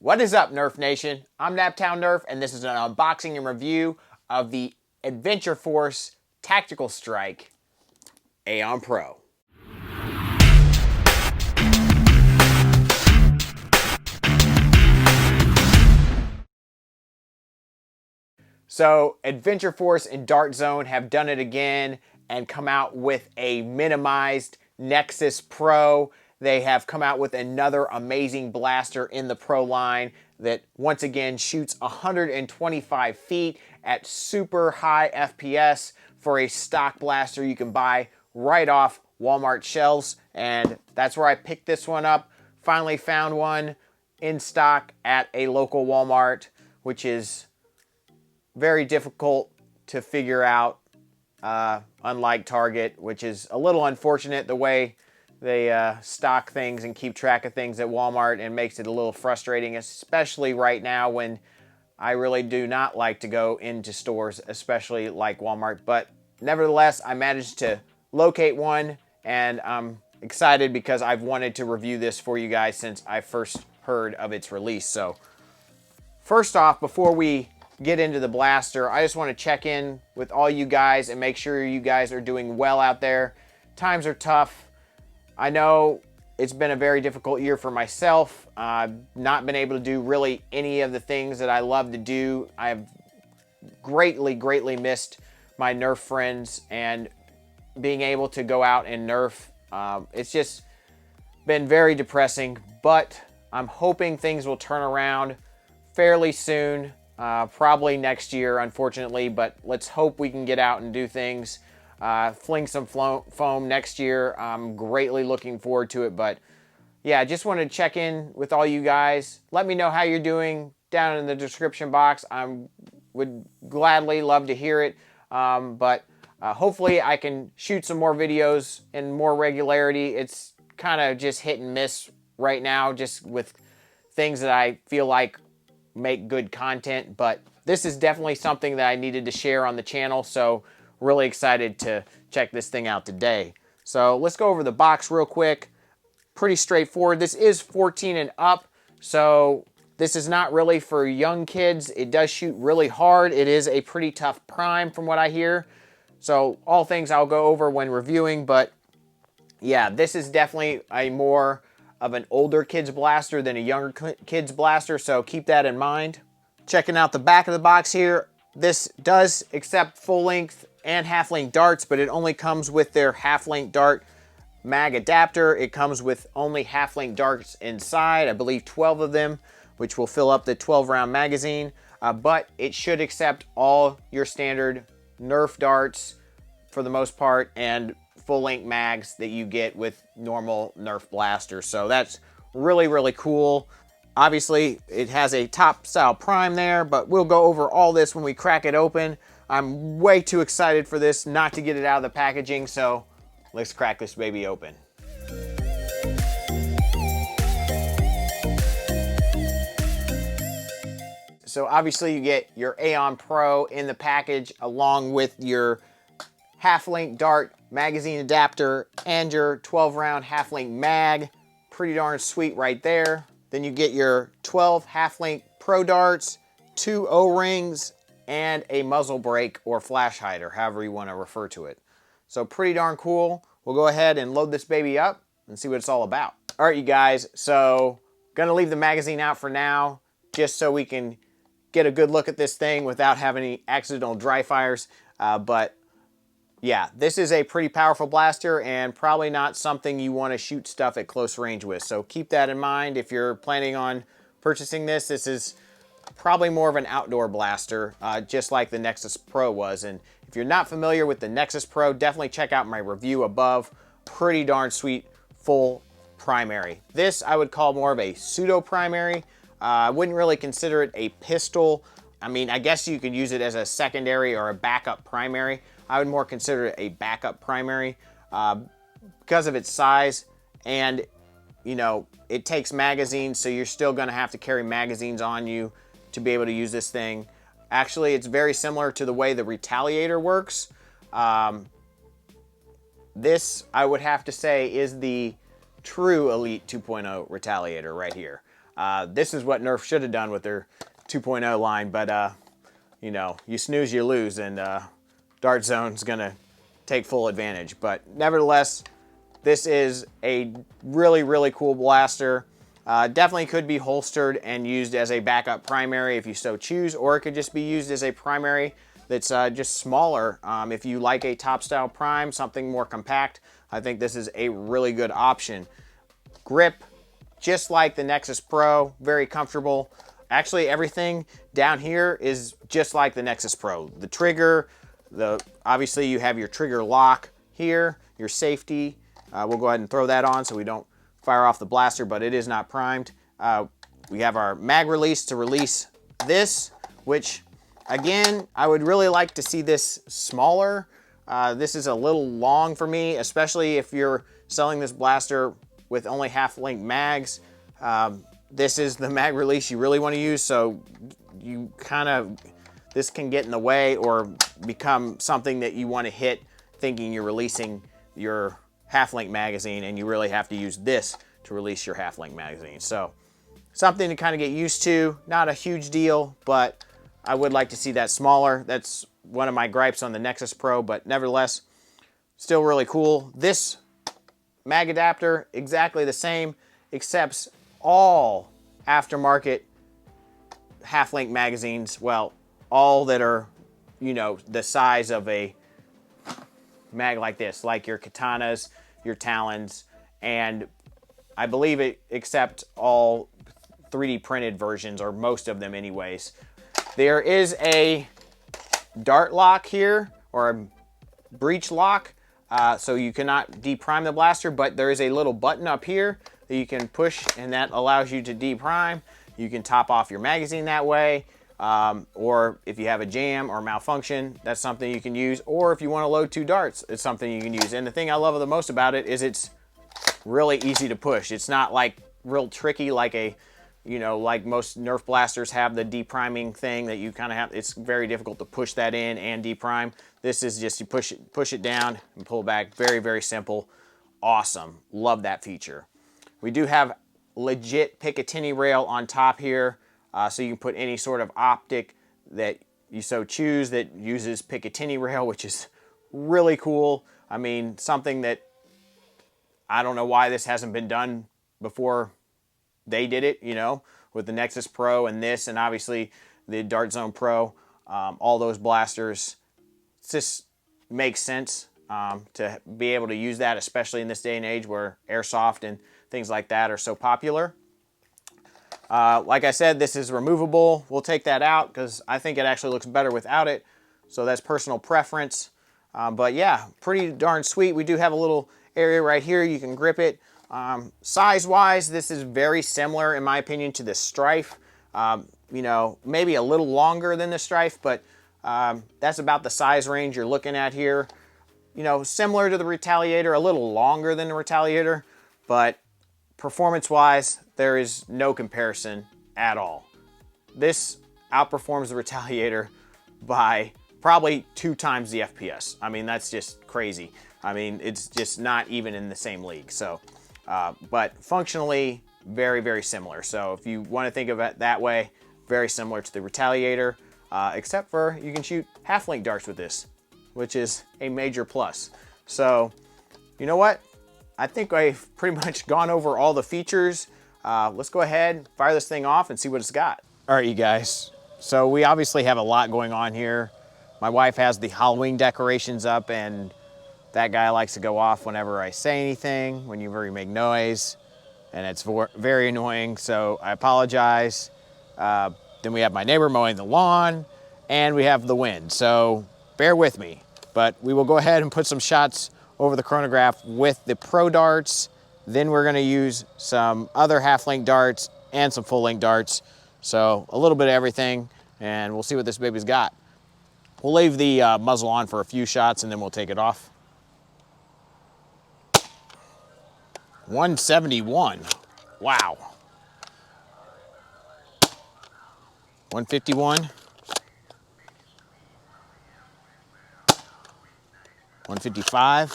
What is up, Nerf Nation? I'm Naptown Nerf, and this is an unboxing and review of the Adventure Force Tactical Strike Aeon Pro. So, Adventure Force and Dart Zone have done it again and come out with a minimized Nexus Pro. They have come out with another amazing blaster in the Pro line that once again shoots 125 feet at super high FPS for a stock blaster you can buy right off Walmart shelves. And that's where I picked this one up. Finally found one in stock at a local Walmart, which is very difficult to figure out, unlike Target, which is a little unfortunate the way they stock things and keep track of things at Walmart, and makes it a little frustrating, especially right now when I really do not like to go into stores, especially like Walmart. But nevertheless, I managed to locate one, and I'm excited because I've wanted to review this for you guys since I first heard of its release. So first off, before we get into the blaster, I just want to check in with all you guys and make sure you guys are doing well out there. Times are tough. I know it's been a very difficult year for myself. I've not been able to do really any of the things that I love to do. I've greatly missed my Nerf friends and being able to go out and Nerf. It's just been very depressing, but I'm hoping things will turn around fairly soon. Probably next year, unfortunately, but let's hope we can get out and do things. Fling some foam next year. I'm greatly looking forward to it, but yeah, I just wanted to check in with all you guys. Let me know how you're doing down in the description box. Would gladly love to hear it, but hopefully I can shoot some more videos in more regularity. It's kind of just hit and miss right now, just with things that I feel like make good content, but this is definitely something that I needed to share on the channel, so really excited to check this thing out today. So let's go over the box real quick. Pretty straightforward. This is 14 and up, so this is not really for young kids. It does shoot really hard. It is a pretty tough prime from what I hear, so all things I'll go over when reviewing, but yeah, this is definitely a more of an older kids blaster than a younger kids blaster, so keep that in mind. Checking out the back of the box here, this does accept full-length and half-length darts, but it only comes with their half-length dart mag adapter. It comes with only half-length darts inside, I believe 12 of them, which will fill up the 12-round magazine, but it should accept all your standard Nerf darts for the most part, and full-length mags that you get with normal Nerf blasters. So that's really cool. Obviously, it has a top style prime there, but we'll go over all this when we crack it open. I'm way too excited for this not to get it out of the packaging, so let's crack this baby open. So obviously you get your Aeon Pro in the package along with your half-length dart magazine adapter and your 12-round half-length mag. Pretty darn sweet right there. Then you get your 12 half-length Pro darts, 2 O-rings, and a muzzle brake or flash hider, however you want to refer to it. So pretty darn cool. We'll go ahead and load this baby up and see what it's all about. All right, you guys, so gonna leave the magazine out for now just so we can get a good look at this thing without having any accidental dry fires, but yeah, this is a pretty powerful blaster and probably not something you want to shoot stuff at close range with. So keep that in mind if you're planning on purchasing this. This is probably more of an outdoor blaster, just like the Nexus Pro was. And if you're not familiar with the Nexus Pro, definitely check out my review above. Pretty darn sweet full primary. This I would call more of a pseudo primary. I wouldn't really consider it a pistol. I mean, I guess you could use it as a secondary or a backup primary. I would more consider it a backup primary because of its size, and you know, it takes magazines, so you're still going to have to carry magazines on you to be able to use this thing. Actually, it's very similar to the way the Retaliator works. This, I would have to say, is the true Elite 2.0 Retaliator right here. This is what Nerf should have done with their 2.0 line, but you know, you snooze, you lose, and Dart Zone's gonna take full advantage. But nevertheless, this is a really, really cool blaster. Definitely could be holstered and used as a backup primary if you so choose, or it could just be used as a primary that's just smaller. If you like a top style prime, something more compact, I think this is a really good option. Grip, just like the Nexus Pro, very comfortable. Actually, everything down here is just like the Nexus Pro. The trigger, obviously you have your trigger lock here, your safety. We'll go ahead and throw that on so we don't fire off the blaster, but it is not primed. We have our mag release to release this, which again, I would really like to see this smaller. This is a little long for me, especially if you're selling this blaster with only half-length mags. This is the mag release you really want to use, so you this can get in the way or become something that you want to hit thinking you're releasing your half-length magazine, and you really have to use this to release your half-length magazine. So something to kind of get used to. Not a huge deal, but I would like to see that smaller. That's one of my gripes on the Nexus Pro, but nevertheless, still really cool. This mag adapter, exactly the same, except all aftermarket half-length magazines, well, all that are, you know, the size of a mag like this, like your Katanas, your Talons, and I believe it accepts all 3D printed versions, or most of them anyways. There is a dart lock here, or a breech lock, so you cannot deprime the blaster, but there is a little button up here that you can push, and that allows you to deprime. You can top off your magazine that way, or if you have a jam or malfunction, that's something you can use. Or if you want to load 2 darts, it's something you can use. And the thing I love the most about it is it's really easy to push. It's not like real tricky like like most Nerf blasters have the depriming thing that you kind of have. It's very difficult to push that in and deprime. This is just you push it down and pull back. Very, very simple. Awesome. Love that feature. We do have legit Picatinny rail on top here, so you can put any sort of optic that you so choose that uses Picatinny rail, which is really cool. I mean, something that I don't know why this hasn't been done before they did it, you know, with the Nexus Pro and this, and obviously the Dart Zone Pro, all those blasters. It just makes sense to be able to use that, especially in this day and age where airsoft and things like that are so popular. Like I said, this is removable. We'll take that out because I think it actually looks better without it. So that's personal preference. But yeah, pretty darn sweet. We do have a little area right here. You can grip it. Size-wise, this is very similar, in my opinion, to the Strife. You know, maybe a little longer than the Strife, but that's about the size range you're looking at here. You know, similar to the Retaliator, a little longer than the Retaliator, but performance-wise, there is no comparison at all. This outperforms the Retaliator by probably 2 times the FPS. I mean, that's just crazy. I mean, it's just not even in the same league. So, but functionally, very, very similar. So if you want to think of it that way, very similar to the Retaliator, except for you can shoot half-length darts with this, which is a major plus. So, you know what? I think I've pretty much gone over all the features. Let's go ahead, fire this thing off and see what it's got. All right, you guys. So we obviously have a lot going on here. My wife has the Halloween decorations up, and that guy likes to go off whenever I say anything, whenever you make noise, and it's very annoying, so I apologize. Then we have my neighbor mowing the lawn, and we have the wind, so bear with me. But we will go ahead and put some shots over the chronograph with the Pro darts. Then we're gonna use some other half-length darts and some full-length darts. So a little bit of everything, and we'll see what this baby's got. We'll leave the muzzle on for a few shots, and then we'll take it off. 171, wow. 151. 155.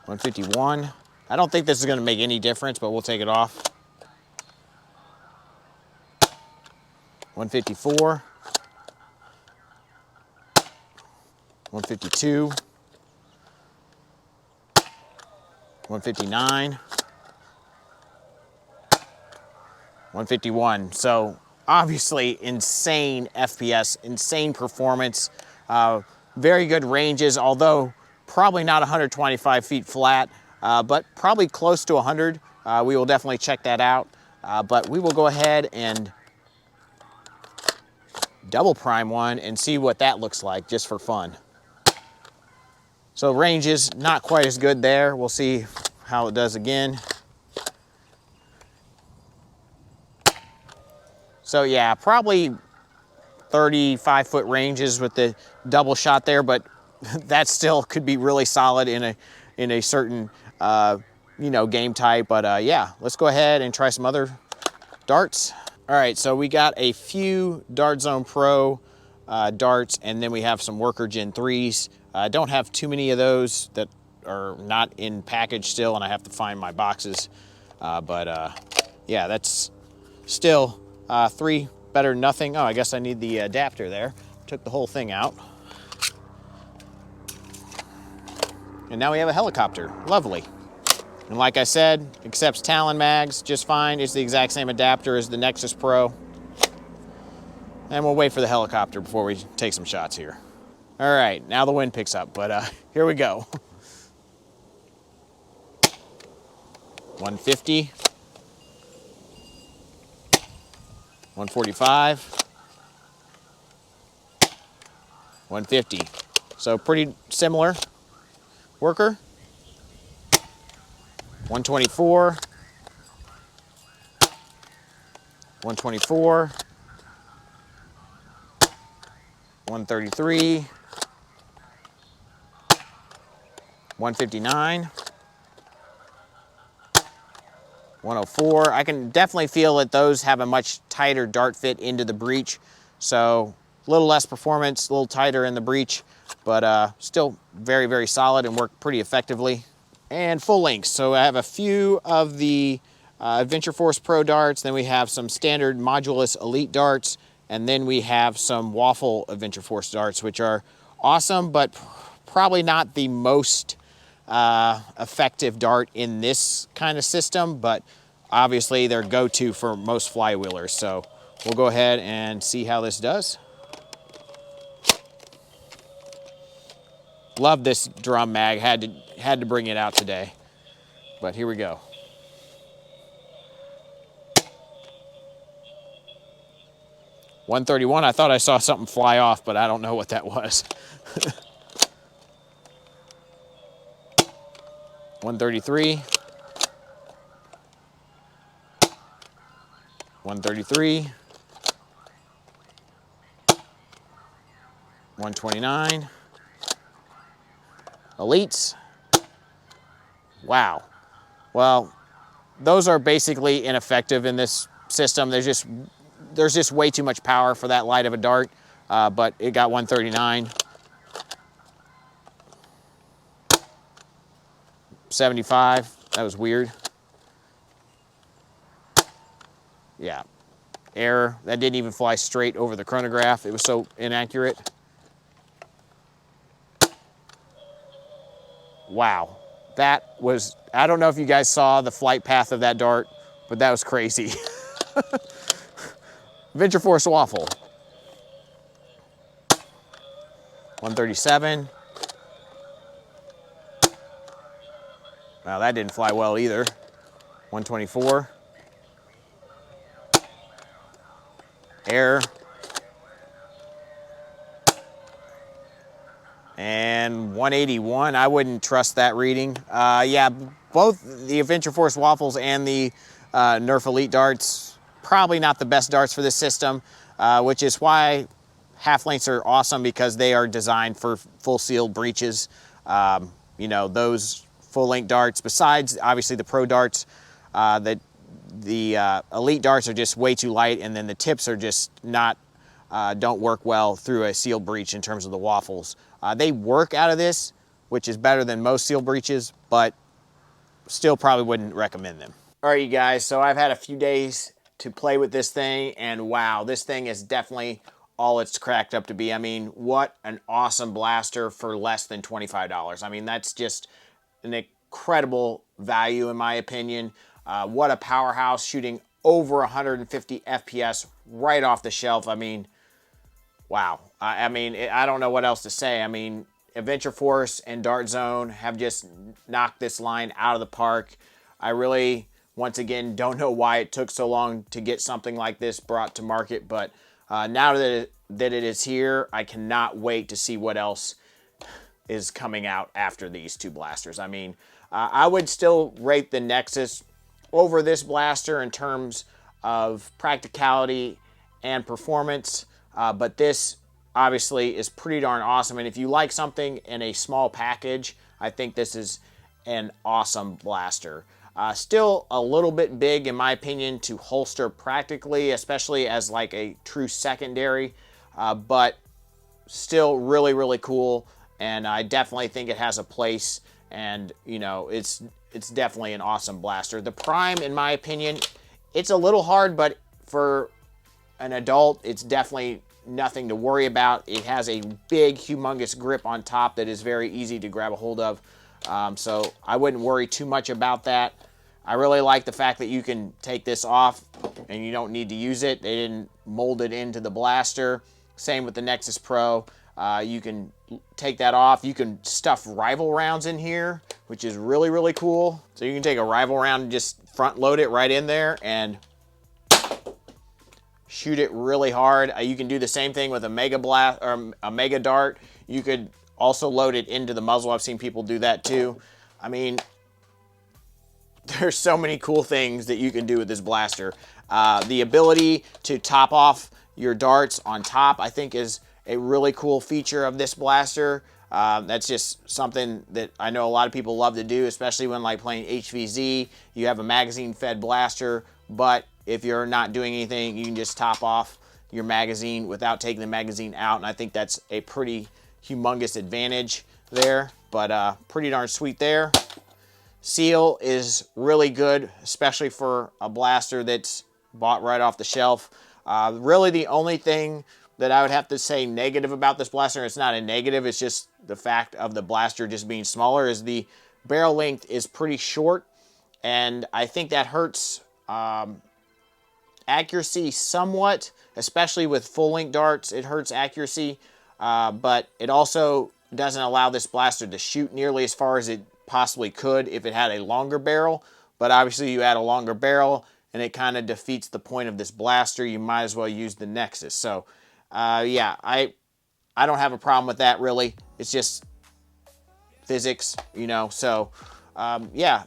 151. I don't think this is going to make any difference, but we'll take it off. 154. 152. 159. 151. So obviously insane FPS, insane performance, very good ranges, although probably not 125 feet flat, but probably close to 100. We will definitely check that out. But we will go ahead and double prime one and see what that looks like just for fun. So range is not quite as good there. We'll see how it does again. So yeah, probably 35-foot ranges with the double shot there, but that still could be really solid in a certain you know, game type. But yeah, let's go ahead and try some other darts. All right, so we got a few Dart Zone Pro darts, and then we have some Worker Gen 3s. I don't have too many of those that are not in package still, and I have to find my boxes. Yeah, that's still 3 better than nothing. Oh, I guess I need the adapter there. Took the whole thing out. And now we have a helicopter. Lovely. And like I said, accepts Talon mags just fine. It's the exact same adapter as the Nexus Pro. And we'll wait for the helicopter before we take some shots here. All right, now the wind picks up, but here we go. 150. 145. 150. So pretty similar. Worker. 124. 124. 133. 159. 104. I can definitely feel that those have a much tighter dart fit into the breech. So a little less performance, a little tighter in the breech, but still very, very solid and work pretty effectively. And full length. So I have a few of the Adventure Force Pro darts, then we have some standard Modulus Elite darts, and then we have some Waffle Adventure Force darts, which are awesome, but probably not the most effective dart in this kind of system, but obviously they're go-to for most flywheelers. So we'll go ahead and see how this does. Love this drum mag, had to bring it out today, but here we go. .131, I thought I saw something fly off, but I don't know what that was. 133. 133. 129. Elites. Wow. Well, those are basically ineffective in this system. There's just way too much power for that light of a dart, but it got 139. 75, that was weird. Yeah, error. That didn't even fly straight over the chronograph. It was so inaccurate. Wow, that was, I don't know if you guys saw the flight path of that dart, but that was crazy. Adventure Force Waffle. 137. Wow, that didn't fly well either. 124. Error. And 181, I wouldn't trust that reading. Yeah, both the Adventure Force Waffles and the Nerf Elite darts, probably not the best darts for this system, which is why half lengths are awesome, because they are designed for full sealed breeches. You know, those full length darts, besides obviously the Pro darts, the Elite darts are just way too light, and then the tips are just not, don't work well through a sealed breech in terms of the Waffles. They work out of this, which is better than most sealed breeches, but still probably wouldn't recommend them. All right, you guys, so I've had a few days to play with this thing, and wow, this thing is definitely all it's cracked up to be. I mean, what an awesome blaster for less than $25. I mean, that's just an incredible value in my opinion. What a powerhouse, shooting over 150 FPS right off the shelf. I mean, wow. I mean, I don't know what else to say. I mean, Adventure Force and Dart Zone have just knocked this line out of the park. I really, once again, don't know why it took so long to get something like this brought to market, but now that it is here, I cannot wait to see what else is coming out after these two blasters. I mean, I would still rate the Nexus over this blaster in terms of practicality and performance, but this obviously is pretty darn awesome. And if you like something in a small package, I think this is an awesome blaster. Still a little bit big in my opinion to holster practically, especially as like a true secondary, but still really, really cool. And I definitely think it has a place, and you know, it's definitely an awesome blaster. The Prime, in my opinion, it's a little hard, but for an adult, it's definitely nothing to worry about. It has a big, humongous grip on top that is very easy to grab a hold of. So I wouldn't worry too much about that. I really like the fact that you can take this off and you don't need to use it. They didn't mold it into the blaster. Same with the Nexus Pro. You can take that off. You can stuff rival rounds in here, which is really, really cool. So you can take a rival round and just front load it right in there and shoot it really hard. You can do the same thing with a Mega Blast or a Mega Dart. You could also load it into the muzzle. I've seen people do that too. I mean, there's so many cool things that you can do with this blaster. The ability to top off your darts on top, I think, is a really cool feature of this blaster. That's just something that I know a lot of people love to do, especially when like playing HVZ. You have a magazine-fed blaster, but if you're not doing anything, you can just top off your magazine without taking the magazine out, and I think that's a pretty humongous advantage there, but pretty darn sweet there. Seal is really good, especially for a blaster that's bought right off the shelf. Really the only thing that I would have to say negative about this blaster, it's not a negative, it's just the fact of the blaster just being smaller, is the barrel length is pretty short, and I think that hurts accuracy somewhat, especially with full-length darts. It hurts accuracy, but it also doesn't allow this blaster to shoot nearly as far as it possibly could if it had a longer barrel. But obviously you add a longer barrel and it kind of defeats the point of this blaster. You might as well use the Nexus. So yeah, I don't have a problem with that really. It's just physics, you know. So yeah,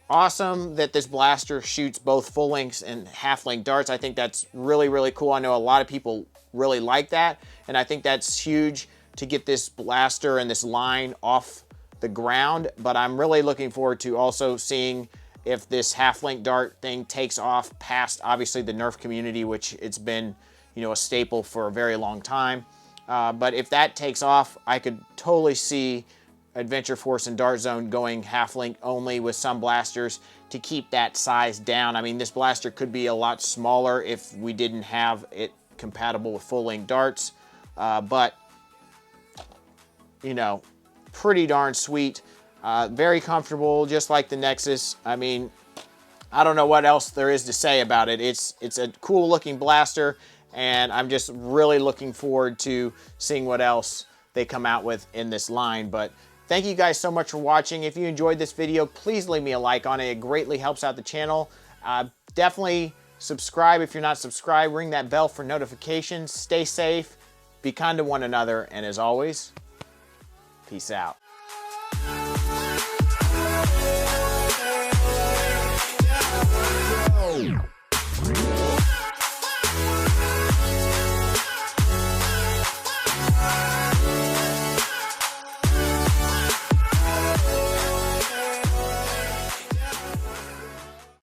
awesome that this blaster shoots both full lengths and half length darts. I think that's really, really cool. I know a lot of people really like that, and I think that's huge to get this blaster and this line off the ground. But I'm really looking forward to also seeing if this half length dart thing takes off past obviously the Nerf community, which it's been, you know, a staple for a very long time. But if that takes off, I could totally see Adventure Force and Dart Zone going half length only with some blasters to keep that size down. I mean, this blaster could be a lot smaller if we didn't have it compatible with full length darts, but you know, pretty darn sweet, very comfortable, just like the Nexus. I mean, I don't know what else there is to say about it. It's a cool looking blaster, and I'm just really looking forward to seeing what else they come out with in this line. But thank you guys so much for watching. If you enjoyed this video, please leave me a like on it. It greatly helps out the channel. Definitely subscribe if you're not subscribed. Ring that bell for notifications. Stay safe. Be kind to one another. And as always, peace out.